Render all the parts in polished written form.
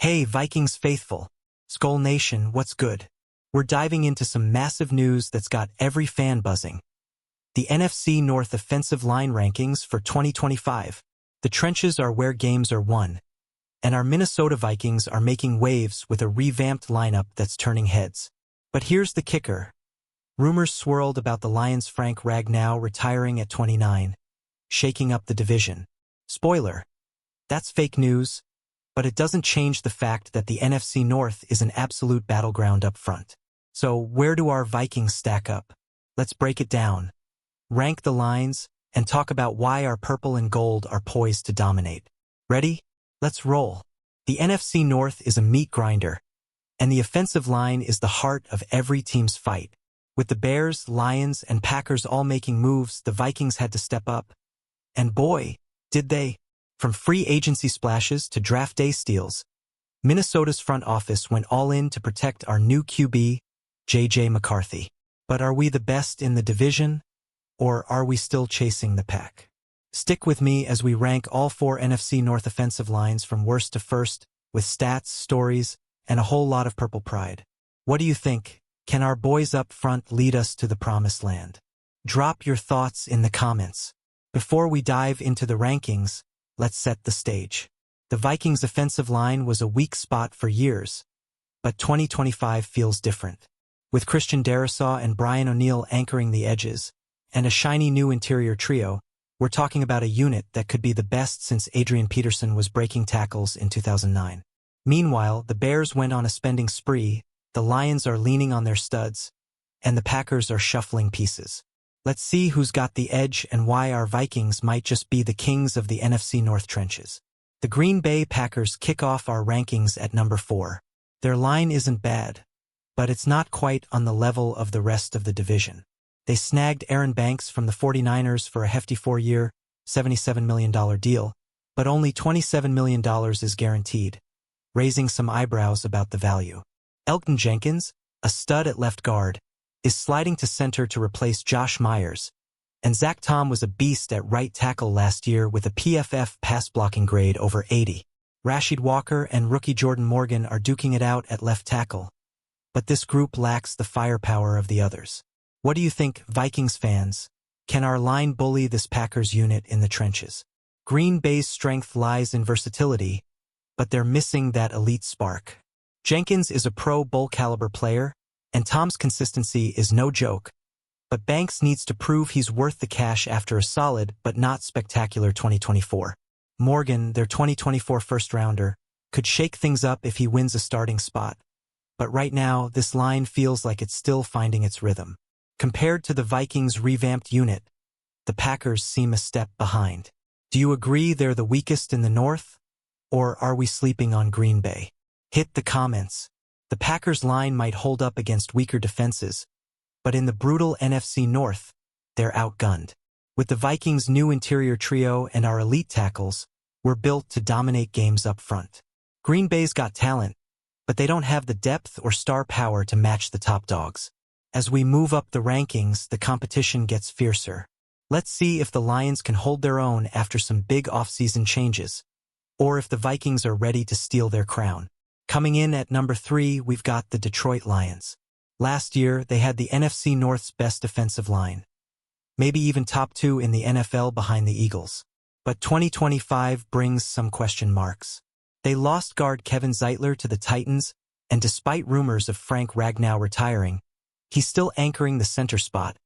Hey Vikings faithful, Skol Nation, what's good? We're diving into some massive news that's got every fan buzzing. The NFC North offensive line rankings for 2025. The trenches are where games are won. And our Minnesota Vikings are making waves with a revamped lineup that's turning heads. But here's the kicker. Rumors swirled about the Lions' Frank Ragnow retiring at 29, shaking up the division. Spoiler, that's fake news, but it doesn't change the fact that the NFC North is an absolute battleground up front. So where do our Vikings stack up? Let's break it down, rank the lines, and talk about why our purple and gold are poised to dominate. Ready? Let's roll. The NFC North is a meat grinder, and the offensive line is the heart of every team's fight. With the Bears, Lions, and Packers all making moves, the Vikings had to step up. And boy, did they. From free agency splashes to draft day steals, Minnesota's front office went all in to protect our new QB, J.J. McCarthy. But are we the best in the division, or are we still chasing the pack? Stick with me as we rank all four NFC North offensive lines from worst to first, with stats, stories, and a whole lot of purple pride. What do you think? Can our boys up front lead us to the promised land? Drop your thoughts in the comments. Before we dive into the rankings, let's set the stage. The Vikings' offensive line was a weak spot for years, but 2025 feels different. With Christian Darrisaw and Brian O'Neill anchoring the edges, and a shiny new interior trio, we're talking about a unit that could be the best since Adrian Peterson was breaking tackles in 2009. Meanwhile, the Bears went on a spending spree, the Lions are leaning on their studs, and the Packers are shuffling pieces. Let's see who's got the edge and why our Vikings might just be the kings of the NFC North trenches. The Green Bay Packers kick off our rankings at number 4. Their line isn't bad, but it's not quite on the level of the rest of the division. They snagged Aaron Banks from the 49ers for a hefty 4-year, $77 million deal, but only $27 million is guaranteed, raising some eyebrows about the value. Elgton Jenkins, a stud at left guard, is sliding to center to replace Josh Myers, and Zach Tom was a beast at right tackle last year with a PFF pass-blocking grade over 80. Rashid Walker and rookie Jordan Morgan are duking it out at left tackle, but this group lacks the firepower of the others. What do you think, Vikings fans? Can our line bully this Packers unit in the trenches? Green Bay's strength lies in versatility, but they're missing that elite spark. Jenkins is a Pro Bowl caliber player, and Tom's consistency is no joke, but Banks needs to prove he's worth the cash after a solid but not spectacular 2024. Morgan, their 2024 first-rounder, could shake things up if he wins a starting spot, but right now this line feels like it's still finding its rhythm. Compared to the Vikings' revamped unit, the Packers seem a step behind. Do you agree they're the weakest in the North, or are we sleeping on Green Bay? Hit the comments. The Packers' line might hold up against weaker defenses, but in the brutal NFC North, they're outgunned. With the Vikings' new interior trio and our elite tackles, we're built to dominate games up front. Green Bay's got talent, but they don't have the depth or star power to match the top dogs. As we move up the rankings, the competition gets fiercer. Let's see if the Lions can hold their own after some big offseason changes, or if the Vikings are ready to steal their crown. Coming in at number 3, we've got the Detroit Lions. Last year, they had the NFC North's best defensive line, maybe even top 2 in the NFL behind the Eagles. But 2025 brings some question marks. They lost guard Kevin Zeitler to the Titans, and despite rumors of Frank Ragnow retiring, he's still anchoring the center spot,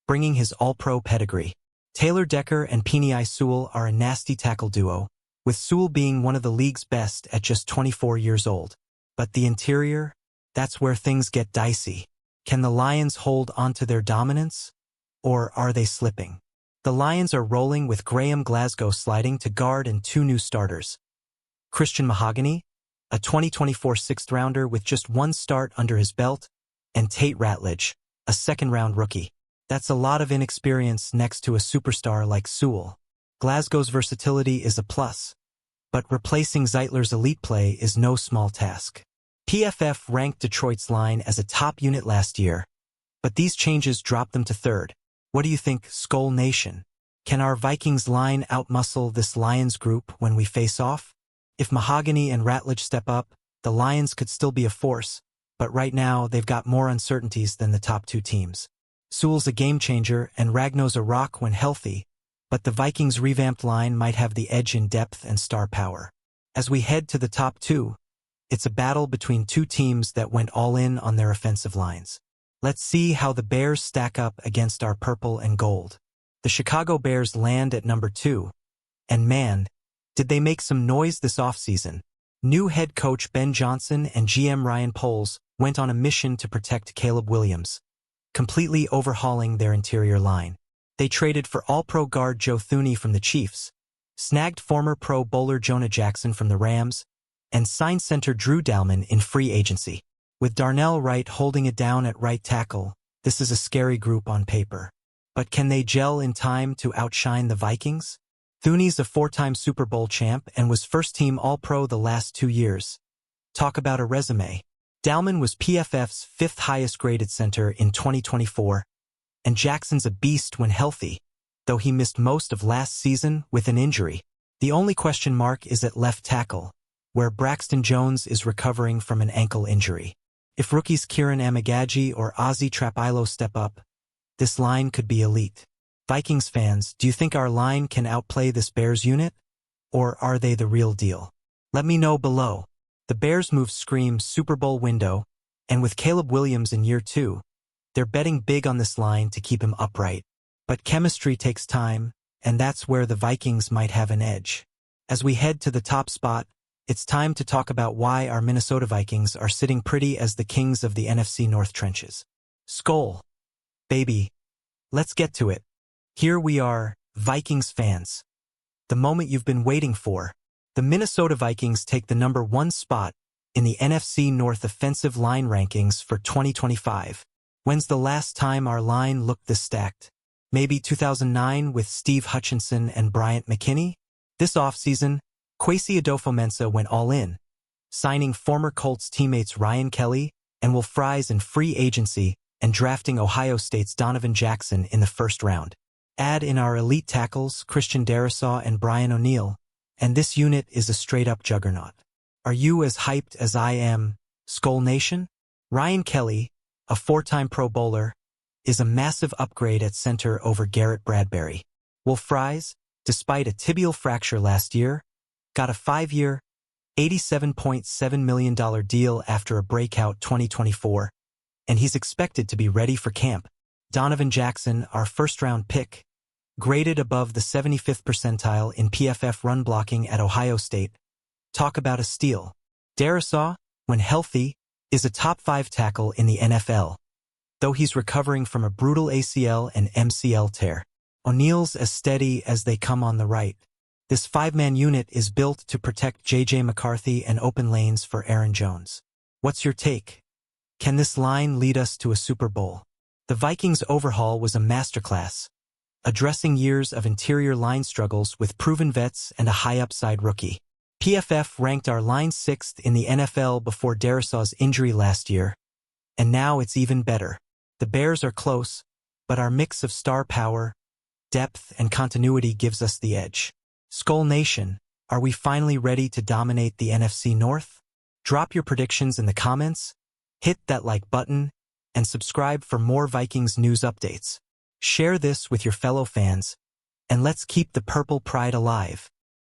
bringing his all-pro pedigree. Taylor Decker and Penei Sewell are a nasty tackle duo, with Sewell being one of the league's best at just 24 years old. But the interior? That's where things get dicey. Can the Lions hold onto their dominance? Or are they slipping? The Lions are rolling with Graham Glasgow sliding to guard and 2 new starters. Christian Mahogany, a 2024 sixth-rounder with just 1 start under his belt, and Tate Ratledge, a second-round rookie. That's a lot of inexperience next to a superstar like Sewell. Glasgow's versatility is a plus, but replacing Zeitler's elite play is no small task. PFF ranked Detroit's line as a top unit last year, but these changes dropped them to 3rd. What do you think, Skol Nation? Can our Vikings line outmuscle this Lions group when we face off? If Mahogany and Ratledge step up, the Lions could still be a force, but right now they've got more uncertainties than the top two teams. Sewell's a game-changer and Ragno's a rock when healthy, but the Vikings' revamped line might have the edge in depth and star power. As we head to the top two, it's a battle between two teams that went all in on their offensive lines. Let's see how the Bears stack up against our purple and gold. The Chicago Bears land at number 2, and man, did they make some noise this offseason. New head coach Ben Johnson and GM Ryan Poles went on a mission to protect Caleb Williams, completely overhauling their interior line. They traded for All-Pro guard Joe Thuney from the Chiefs, snagged former Pro Bowler Jonah Jackson from the Rams, and signed center Drew Dalman in free agency. With Darnell Wright holding it down at right tackle, this is a scary group on paper. But can they gel in time to outshine the Vikings? Thuney's a 4-time Super Bowl champ and was first-team All-Pro the last 2 years. Talk about a resume. Dalman was PFF's 5th highest-graded center in 2024, and Jackson's a beast when healthy, though he missed most of last season with an injury. The only question mark is at left tackle, where Braxton Jones is recovering from an ankle injury. If rookies Kieran Amagaji or Ozzie Trapilo step up, this line could be elite. Vikings fans, do you think our line can outplay this Bears unit? Or are they the real deal? Let me know below. The Bears' moves scream Super Bowl window, and with Caleb Williams in year 2, they're betting big on this line to keep him upright. But chemistry takes time, and that's where the Vikings might have an edge. As we head to the top spot, it's time to talk about why our Minnesota Vikings are sitting pretty as the kings of the NFC North trenches. Skol. Baby. Let's get to it. Here we are, Vikings fans. The moment you've been waiting for. The Minnesota Vikings take the number 1 spot in the NFC North offensive line rankings for 2025. When's the last time our line looked this stacked? Maybe 2009 with Steve Hutchinson and Bryant McKinnie? This offseason, Kwesi Adofo-Mensah went all in, signing former Colts teammates Ryan Kelly and Will Fries in free agency and drafting Ohio State's Donovan Jackson in the first round. Add in our elite tackles Christian Darrisaw and Brian O'Neill, and this unit is a straight-up juggernaut. Are you as hyped as I am, Skol Nation? Ryan Kelly, a 4-time Pro Bowler, is a massive upgrade at center over Garrett Bradbury. Will Fries, despite a tibial fracture last year, got a 5-year, $87.7 million deal after a breakout 2024, and he's expected to be ready for camp. Donovan Jackson, our first-round pick, graded above the 75th percentile in PFF run blocking at Ohio State. Talk about a steal. Darrisaw, when healthy, is a top 5 tackle in the NFL, though he's recovering from a brutal ACL and MCL tear. O'Neill's as steady as they come on the right. This 5-man unit is built to protect J.J. McCarthy and open lanes for Aaron Jones. What's your take? Can this line lead us to a Super Bowl? The Vikings' overhaul was a masterclass, addressing years of interior line struggles with proven vets and a high-upside rookie. PFF ranked our line 6th in the NFL before Darrisaw's injury last year, and now it's even better. The Bears are close, but our mix of star power, depth, and continuity gives us the edge. Skol Nation, are we finally ready to dominate the NFC North? Drop your predictions in the comments, hit that like button, and subscribe for more Vikings news updates. Share this with your fellow fans, and let's keep the purple pride alive.